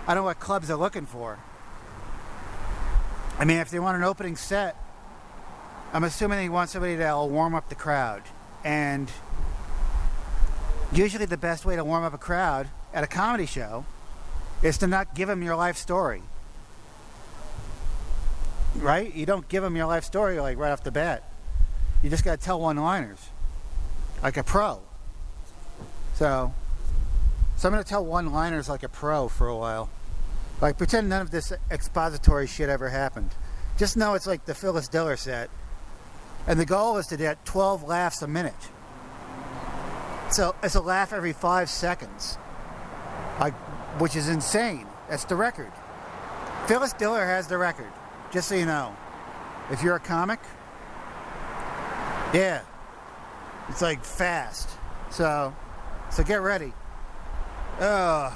I don't know what clubs are looking for. I mean, if they want an opening set, I'm assuming they want somebody that'll warm up the crowd. And usually the best way to warm up a crowd at a comedy show is to not give them your life story. Right? You don't give them your life story like right off the bat. You just got to tell one-liners. Like a pro. So I'm going to tell one-liners like a pro for a while. Like, pretend none of this expository shit ever happened. Just know it's like the Phyllis Diller set. And the goal is to get 12 laughs a minute. So it's a laugh every 5 seconds. Like, which is insane. That's the record. Phyllis Diller has the record. Just so you know. If you're a comic, yeah. It's like fast. So get ready. Alright.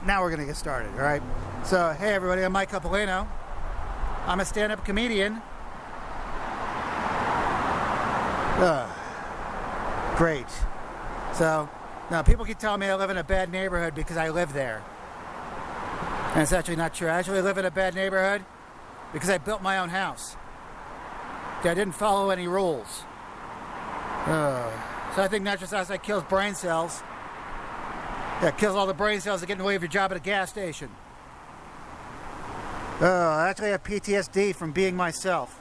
Now we're going to get started, alright? So, hey everybody, I'm Mike Coppolino. I'm a stand-up comedian. Great. So, now people keep telling me I live in a bad neighborhood because I live there. And it's actually not true. I actually live in a bad neighborhood because I built my own house. I didn't follow any rules. So I think nitrous oxide kills brain cells. Yeah, it kills all the brain cells that get in the way of your job at a gas station. I actually have PTSD from being myself.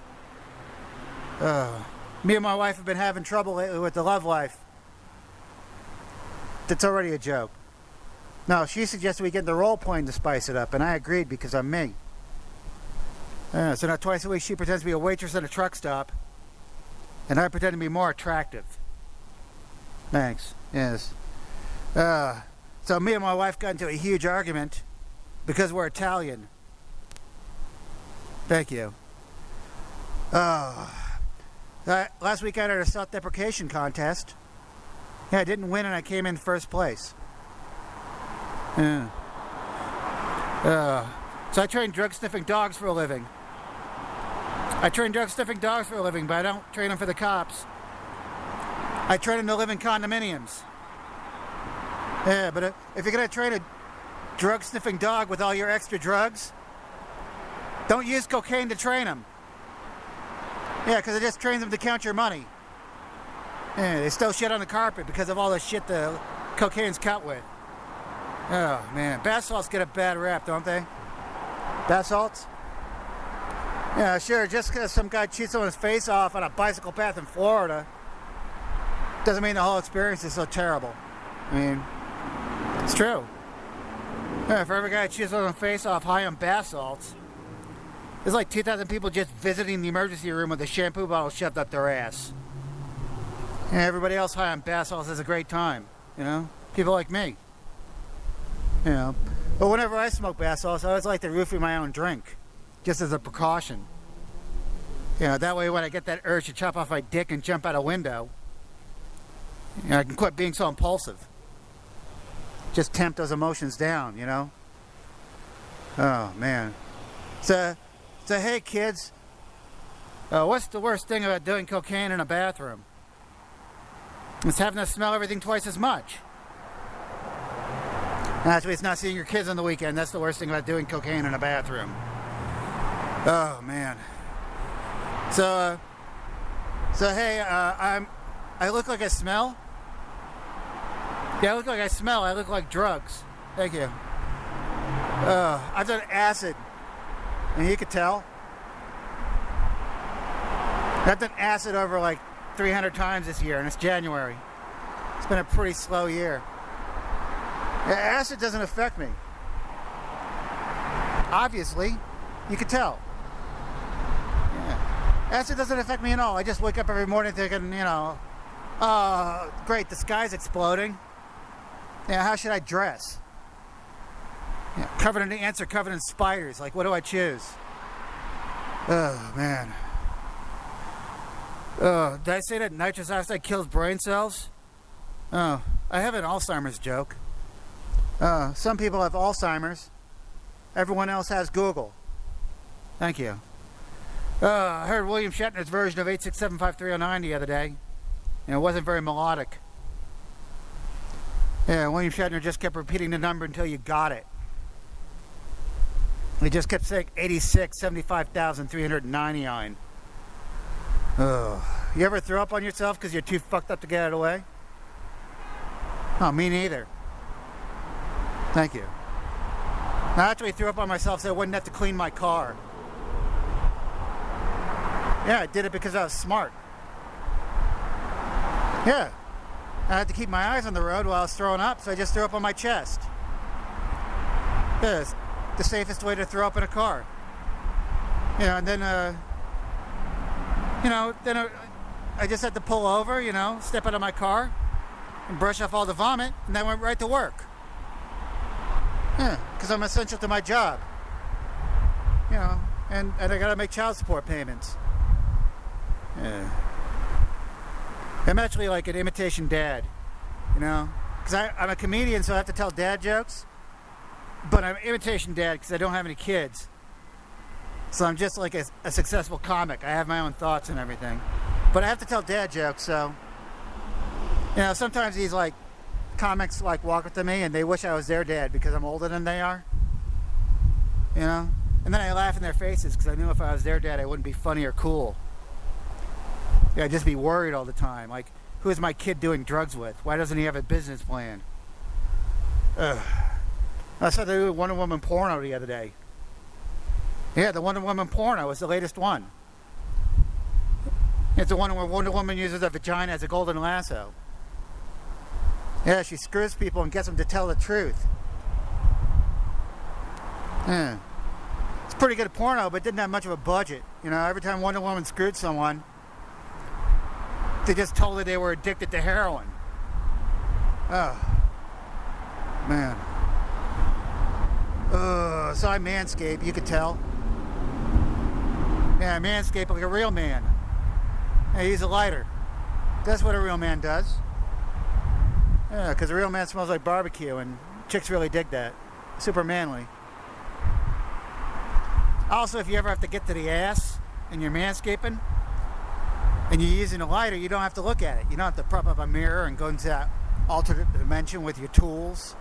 Me and my wife have been having trouble lately with the love life. That's already a joke. No, she suggested we get the role playing to spice it up, and I agreed because I'm me. So now twice a week she pretends to be a waitress at a truck stop, and I pretend to be more attractive. Thanks. Yes. So me and my wife got into a huge argument because we're Italian. Thank you. Last week I entered a self-deprecation contest. Yeah, I didn't win and I came in first place. So I train drug-sniffing dogs for a living. I train drug-sniffing dogs for a living, but I don't train them for the cops. I train them to live in condominiums. Yeah, but if you're going to train a drug-sniffing dog with all your extra drugs, don't use cocaine to train them. Yeah, because it just trains them to count your money. Yeah, they still shit on the carpet because of all the shit the cocaine's cut with. Oh, man. Bath salts get a bad rap, don't they? Bath salts? Yeah, sure. Just because some guy cheats someone's face off on a bicycle path in Florida doesn't mean the whole experience is so terrible. I mean, it's true. Yeah, for every guy that cheats someone's face off high on bath salts, there's like 2,000 people just visiting the emergency room with a shampoo bottle shoved up their ass. And everybody else high on bath salts has a great time, you know? People like me. You know, but whenever I smoke bath salts, I always like to roofie my own drink, just as a precaution. You know, that way when I get that urge to chop off my dick and jump out a window, you know, I can quit being so impulsive. Just tamp those emotions down, you know? Oh, man. So hey kids, what's the worst thing about doing cocaine in a bathroom? It's having to smell everything twice as much. Actually, it's not seeing your kids on the weekend. That's the worst thing about doing cocaine in a bathroom. Oh, man. So hey, I look like I smell? Yeah, I look like I smell. I look like drugs. Thank you. I've done acid. And you could tell. I've done acid over like 300 times this year, and it's January. It's been a pretty slow year. Acid doesn't affect me. Obviously, you could tell. Yeah. Acid doesn't affect me at all. I just wake up every morning thinking, you know, great, the sky's exploding. Yeah, how should I dress? Yeah, covered in ants or covered in spiders. Like, what do I choose? Oh, man. Did I say that nitrous oxide kills brain cells? Oh, I have an Alzheimer's joke. Some people have Alzheimer's. Everyone else has Google. Thank you. I heard William Shatner's version of 8675309 the other day, and it wasn't very melodic. Yeah, William Shatner just kept repeating the number until you got it. He just kept saying 86, 75,399. Ugh. You ever throw up on yourself because you're too fucked up to get out of the way? Oh, me neither. Thank you. I actually threw up on myself so I wouldn't have to clean my car. Yeah, I did it because I was smart. Yeah. I had to keep my eyes on the road while I was throwing up, so I just threw up on my chest. Yeah, it's the safest way to throw up in a car. You know, and then, I just had to pull over, step out of my car and brush off all the vomit, and then went right to work. Yeah, because I'm essential to my job. And I gotta make child support payments. Yeah. I'm actually like an imitation dad, because I'm a comedian, so I have to tell dad jokes. But I'm an imitation dad because I don't have any kids. So I'm just like a successful comic. I have my own thoughts and everything. But I have to tell dad jokes, so... sometimes these, comics, walk up to me and they wish I was their dad because I'm older than they are. And then I laugh in their faces because I knew if I was their dad, I wouldn't be funny or cool. Yeah, I'd just be worried all the time. Like, who is my kid doing drugs with? Why doesn't he have a business plan? Ugh. I saw the Wonder Woman porno the other day. Yeah, the Wonder Woman porno was the latest one. It's the one where Wonder Woman uses a vagina as a golden lasso. Yeah, she screws people and gets them to tell the truth. Yeah. It's pretty good porno, but didn't have much of a budget. Every time Wonder Woman screwed someone, they just told her they were addicted to heroin. Oh. Man. So I manscape, you could tell. Yeah, I manscape like a real man. I use a lighter. That's what a real man does. Yeah, because a real man smells like barbecue, and chicks really dig that. Super manly. Also, if you ever have to get to the ass and you're manscaping, and you're using a lighter, you don't have to look at it. You don't have to prop up a mirror and go into that alternate dimension with your tools.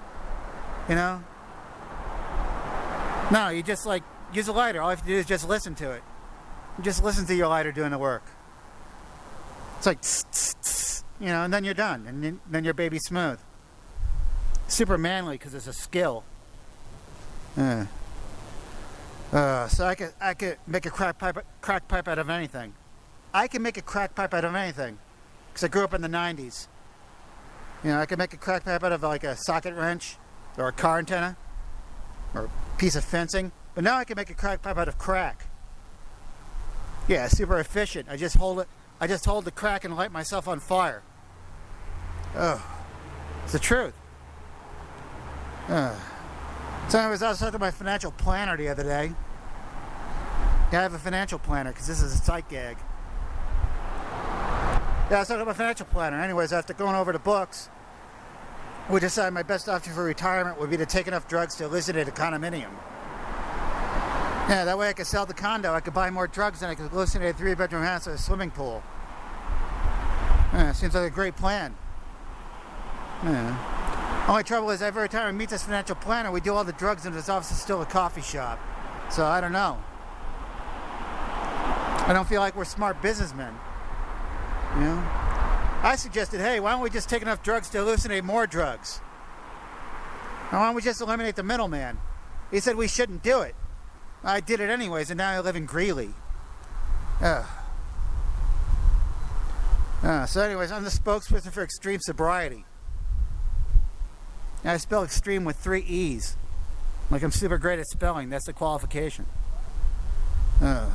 No, you just use a lighter. All you have to do is just listen to it. You just listen to your lighter doing the work. It's like, tss, tss, tss, and then you're done. And then your baby's smooth. Super manly because it's a skill. So I could make a crack pipe out of anything. I can make a crack pipe out of anything. Because I grew up in the 90s. I could make a crack pipe out of a socket wrench or a car antenna or a piece of fencing. But now I can make a crack pipe out of crack. Yeah, super efficient. I just hold the crack and light myself on fire. Oh, it's the truth. So anyways, I was talking to my financial planner the other day. Yeah, I have a financial planner because this is a sight gag. Yeah, I was talking to my financial planner. Anyways, after going over the books, we decided my best option for retirement would be to take enough drugs to hallucinate a condominium. Yeah, that way I could sell the condo, I could buy more drugs, and I could hallucinate a 3-bedroom house with a swimming pool. Yeah, seems like a great plan. Yeah. Only trouble is every time I meet this financial planner, we do all the drugs and his office is still a coffee shop. So I don't know. I don't feel like we're smart businessmen. I suggested, hey, why don't we just take enough drugs to hallucinate more drugs? Or why don't we just eliminate the middleman? He said we shouldn't do it. I did it anyways, and now I live in Greeley. So anyways, I'm the spokesperson for extreme sobriety. And I spell extreme with 3 E's. Like I'm super great at spelling. That's the qualification. But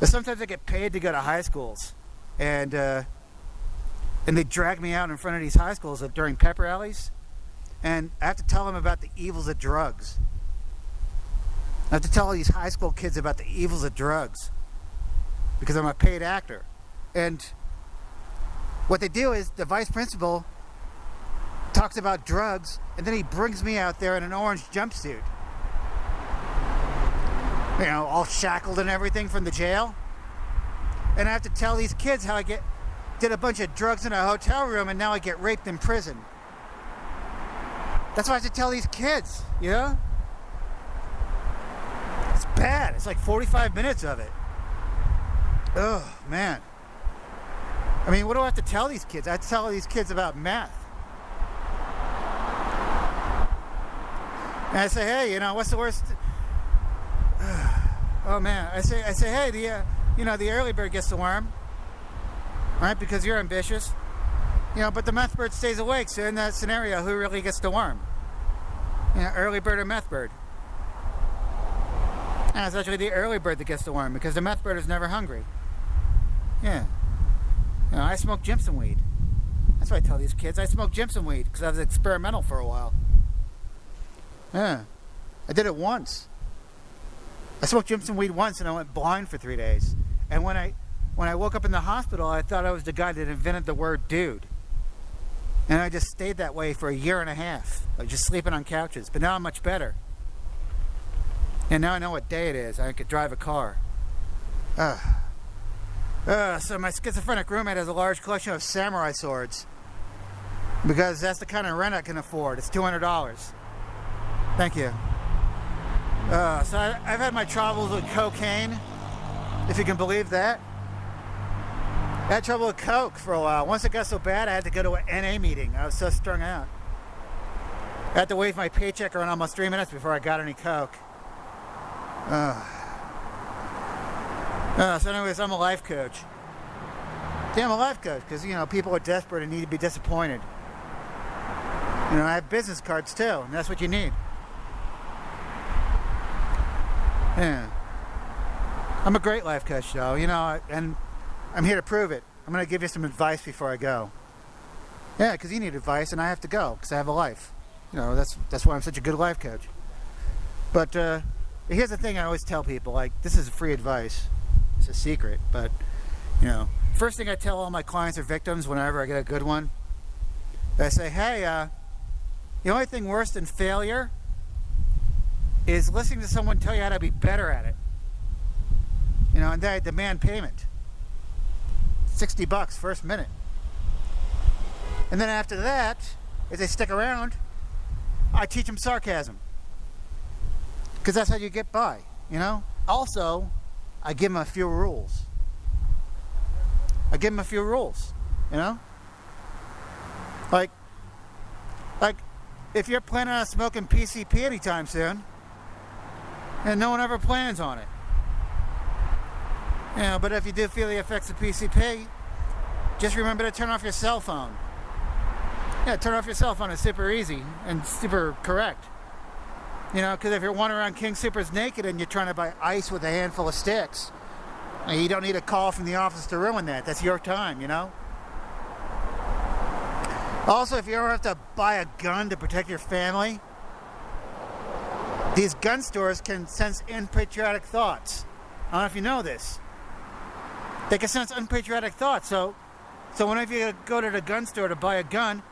sometimes I get paid to go to high schools. And they drag me out in front of these high schools during pep rallies. And I have to tell them about the evils of drugs. I have to tell all these high school kids about the evils of drugs. Because I'm a paid actor. And what they do is the vice principal talks about drugs, and then he brings me out there in an orange jumpsuit. All shackled and everything from the jail. And I have to tell these kids how I did a bunch of drugs in a hotel room and now I get raped in prison. That's what I have to tell these kids, you know? It's bad. It's like 45 minutes of it. Oh, man. I mean, what do I have to tell these kids? I have to tell these kids about meth. And I say, hey, you know, what's the worst? Oh man, I say, hey, the early bird gets the worm, right? Because you're ambitious, you know. But the meth bird stays awake. So in that scenario, who really gets the worm? You know, early bird or meth bird? And it's actually the early bird that gets the worm because the meth bird is never hungry. Yeah. You know, I smoke Jimson weed. That's what I tell these kids. I smoke Jimson weed because I was experimental for a while. Yeah, I did it once. I smoked Jimson weed once and I went blind for 3 days. And when I woke up in the hospital, I thought I was the guy that invented the word dude. And I just stayed that way for 1.5 years. I was just sleeping on couches. But now I'm much better. And now I know what day it is. I could drive a car. So my schizophrenic roommate has a large collection of samurai swords. Because that's the kind of rent I can afford. It's $200. Thank you. So I've had my troubles with cocaine, if you can believe that. I had trouble with coke for a while. Once it got so bad, I had to go to an NA meeting. I was so strung out. I had to wait for my paycheck around almost 3 minutes before I got any coke. So anyways, I'm a life coach. Yeah, I'm a life coach because, you know, people are desperate and need to be disappointed. You know, I have business cards too, and that's what you need. Yeah. I'm a great life coach, though, you know, and I'm here to prove it. I'm going to give you some advice before I go. Yeah, because you need advice, and I have to go because I have a life. You know, that's why I'm such a good life coach. But here's the thing I always tell people, like, this is free advice. It's a secret, but, you know, first thing I tell all my clients or victims whenever I get a good one, I say, hey, the only thing worse than failure is listening to someone tell you how to be better at it. You know, and then I demand payment. $60 first minute. And then after that, if they stick around, I teach them sarcasm. Because that's how you get by, you know? Also, I give them a few rules. You know? Like, if you're planning on smoking PCP anytime soon, and no one ever plans on it. You know, but if you do feel the effects of PCP, just remember to turn off your cell phone. Yeah, turn off your cell phone. It's super easy and super correct. You know, because if you're wandering around King Soopers naked and you're trying to buy ice with a handful of sticks, you don't need a call from the office to ruin that. That's your time, you know? Also, if you ever have to buy a gun to protect your family, these gun stores can sense unpatriotic thoughts. I don't know if you know this. They can sense unpatriotic thoughts. So whenever you go to the gun store to buy a gun,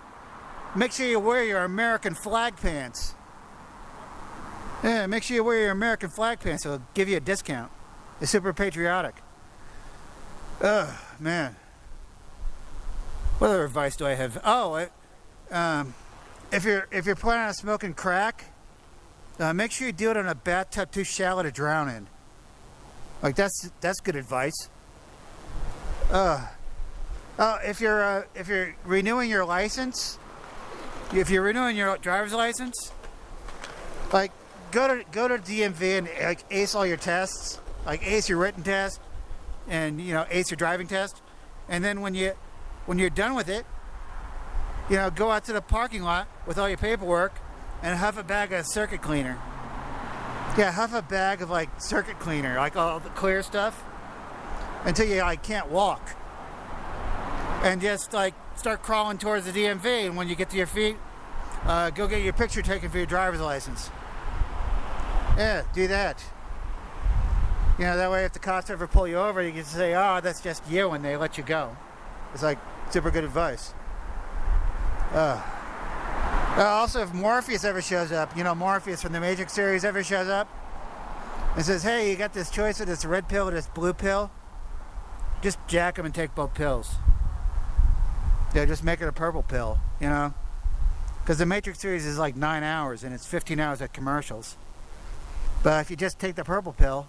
make sure you wear your American flag pants. Yeah, make sure you wear your American flag pants. It'll give you a discount. It's super patriotic. Ugh, man. What other advice do I have? Oh, if you're planning on smoking crack, make sure you do it in a bathtub too shallow to drown in. Like that's good advice. If you're renewing your license, if you're renewing your driver's license, like go to DMV and like ace all your tests, like ace your written test, and you know ace your driving test, and then when you're done with it, you know, go out to the parking lot with all your paperwork and huff a bag of circuit cleaner. Yeah, huff a bag of like circuit cleaner, like all the clear stuff, until you like can't walk. And just like start crawling towards the DMV, and when you get to your feet, go get your picture taken for your driver's license. Yeah, do that. You know, that way if the cops ever pull you over, you can say, oh, that's just you, and they let you go. It's like super good advice. Also, if Morpheus ever shows up, you know, Morpheus from the Matrix series ever shows up and says, hey, you got this choice of this red pill or this blue pill, just jack him and take both pills. Yeah, just make it a purple pill, you know, Because the Matrix series is like 9 hours and it's 15 hours at commercials. But if you just take the purple pill,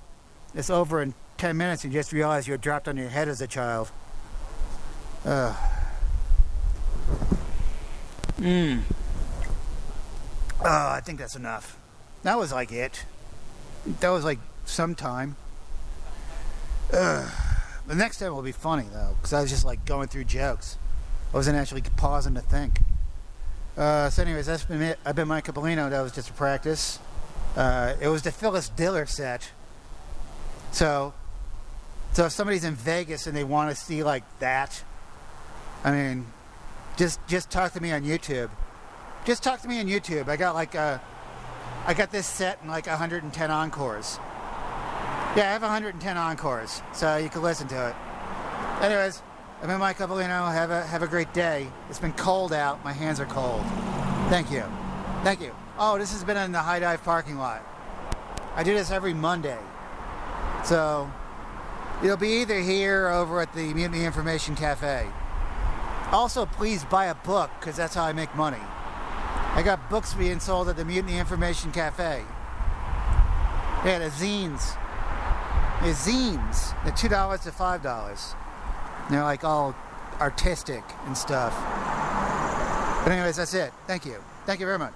it's over in 10 minutes and you just realize you're dropped on your head as a child. Oh, I think that's enough. That was like it. That was like some time. The next time will be funny though, because I was just like going through jokes. I wasn't actually pausing to think. So anyways, that's been it. I've been Mike Coppolino. That was just a practice. It was the Phyllis Diller set. So if somebody's in Vegas and they want to see like that, I mean, just talk to me on YouTube. Just talk to me on YouTube. I got this set in like 110 encores. Yeah, I have 110 encores, so you can listen to it. Anyways, I've been Mike Coppolino. Have a great day. It's been cold out. My hands are cold. Thank you. Thank you. Oh, this has been in the High Dive parking lot. I do this every Monday. So, it'll be either here or over at the Mutiny Information Cafe. Also, please buy a book, because that's how I make money. I got books being sold at the Mutiny Information Cafe. Yeah, the zines. The zines. They're $2 to $5. They're like all artistic and stuff. But anyways, that's it. Thank you. Thank you very much.